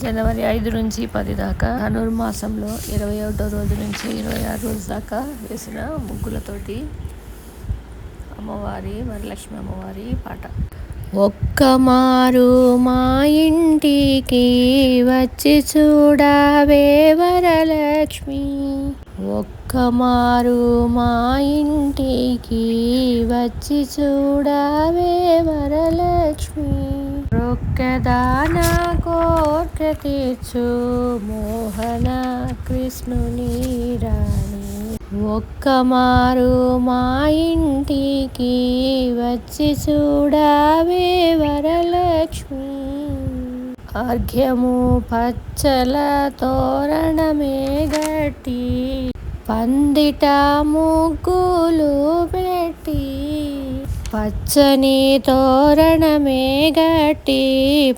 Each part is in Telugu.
జనవరి 5 నుంచి 10 దాకా ధనుర్మాసంలో 21వ రోజు నుంచి 26 రోజు దాకా వేసిన ముగ్గులతోటి అమ్మవారి వరలక్ష్మి అమ్మవారి పాట. ఒక్క మారు మా ఇంటికి వచ్చి చూడవే వరలక్ష్మి, ఒక్క మారు మా ఇంటికి వచ్చి చూడవే వరలక్ష్మి, రొక్కదాన కోర్క తీర్చు మోహన కృష్ణుని రాణి, ఒక్క మారు మా ఇంటికి వచ్చి చూడవే వరలక్ష్మి, అర్ఘ్యము పచ్చల తోరణమే గట్టి పందిట ముగ్గులు పెట్టి, పచ్చని తోరణమే గట్టి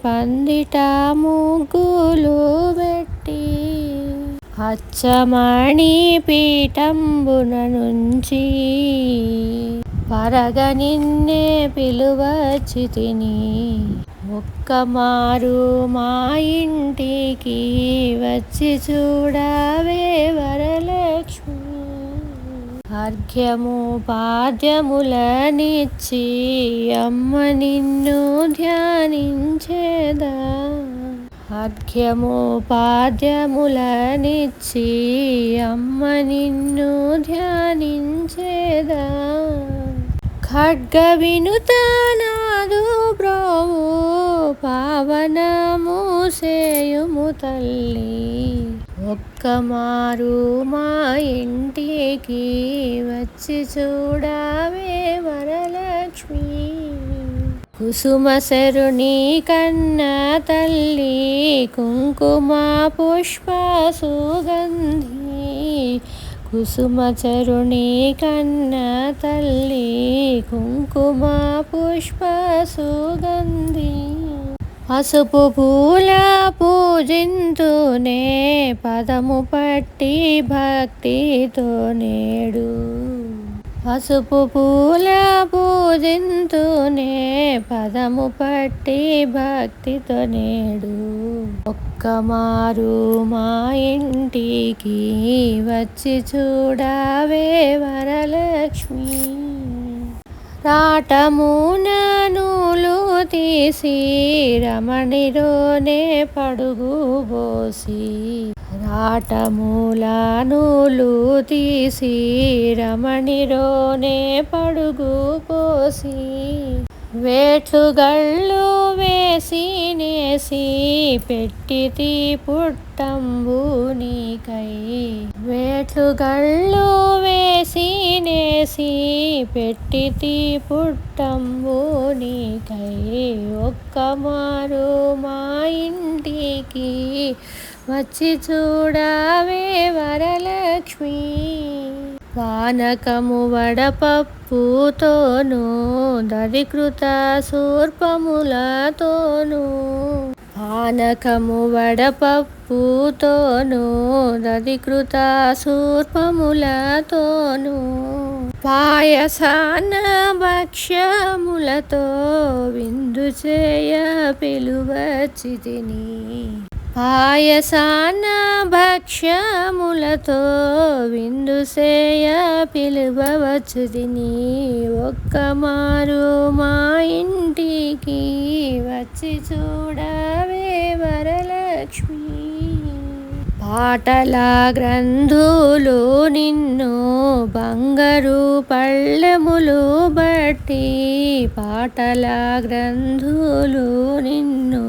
పందిట ముగ్గులు పెట్టి, అచ్చమణి పీఠంబున నుంచి పరగ నిన్నే పిలువచ్చితిని, ఒక్క మారు మా ఇంటికి వచ్చి చూడవే వరలక్ష్మి, అర్ఘ్యము పాద్యములనిచ్చి అమ్మ నిన్ను ధ్యానించేదా, అర్ఘ్యము పాద్యములనిచ్చి అమ్మ నిన్ను ధ్యానించేదా, ఖడ్గ వినుత నాదు బ్రోవు పావనము సేయుము తల్లి, ఒక్క మారు మా ఇంటికి వచ్చి చూడవే వరలక్ష్మి, కుసుమ శరుని కన్న తల్లి కుంకుమ పుష్ప సుగంధి, కుసుమ చరుని కన్న తల్లి కుంకుమ పుష్ప సుగంధి, పసుపు పూల పూజింతునే పదము పట్టి భక్తితో నేడు, పసుపు పూల పూజింతునే పదము పట్టి భక్తితో నేడు, ఒక్క మారు మా ఇంటికి వచ్చి చూడవే వరలక్ష్మి, రాటమున నూలు తీసి రమణిలోనే పడుగు పోసి, రాటముల నూలు తీసి రమణిలోనే పడుగు పోసి, వేట్లుగళ్ళు వేసి నేసి పెట్టితి పుట్టంబు నీకై, వేట్లుగళ్ళు వేసి నేసి పెట్టితి పుట్టంబు నీకై, ఒక్క మారు మా ఇంటికి వచ్చి చూడవే వరలక్ష్మి, పానకము వడపప్పుతోను దధికృత శూర్పములతోను, పానకము వడపప్పుతోను దధికృత శూర్పములతోను, పాయసాన భక్ష్యములతో విందు చేయ పిలువచ్చితిని, పాయసాన భక్ష్యములతో విందు చేయ పిలువవచ్చుతిని, ఒక్క మారు మా ఇంటికి వచ్చి చూడవే వరలక్ష్మి, పాటల గ్రంథులు నిన్ను బంగారు పళ్ళెములు బట్టి, పాటల గ్రంథులు నిన్ను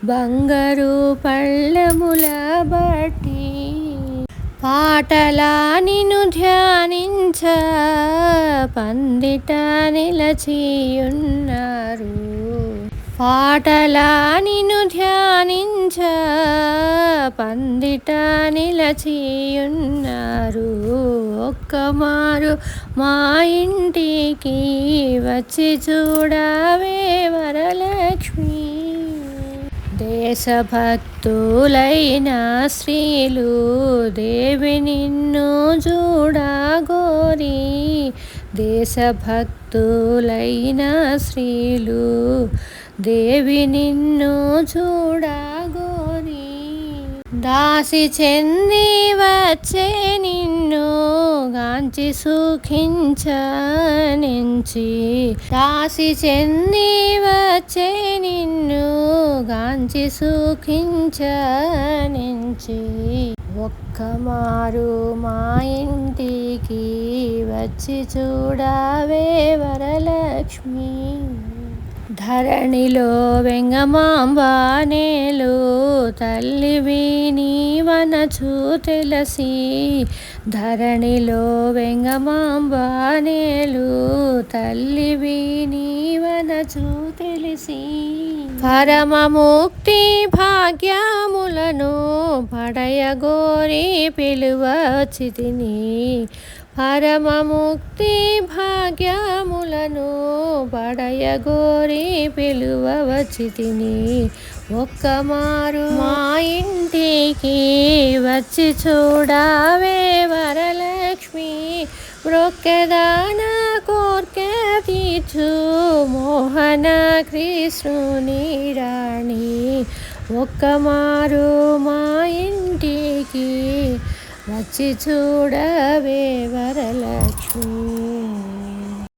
బంగారు పళ్ళెముల బట్టి, పాటల నిన్ను ధ్యానించ పందిట నిలచియున్నారు, పాటల నిన్ను ధ్యానించ పందిట నిలచియున్నారు, ఒక్క మారు మా ఇంటికి వచ్చి చూడవే వరలక్ష్మి, దేశభక్తులైన స్త్రీలు దేవి నిన్ను చూడగోరి, దేశభక్తులైన స్త్రీలు దేవి నిన్ను చూడగోరి, దాసి చెంది వచ్చే నిన్ను గాంచి సుఖించనించి దాసి చెంది వచ్చే నిన్ను గాంచి సుఖించనించి ఒక్క మారు మా ఇంటికి వచ్చి చూడవే వరలక్ష్మి. ధరణిలో వెంగమాంబానేలు తల్లివి నీవనచు తెలిసి ధరణిలో వెంగమాంబానేలు తల్లివి నీవనచు తెలిసి పరమముక్తి భాగ్యములను పడయగోరి పిలువచితిని పరమముక్తి భాగ్యములను పడయగోరి పిలువచితిని ఒక్క మారు మా ఇంటికి వచ్చి చూడవే వరలక్ష్మి. బ్రొక్కెదాన కోర్కె తీర్చు మోహన కృష్ణుని రాణి ఒక్క మారు మా ఇంటికి వచ్చి చూడవే వరలక్ష్మి.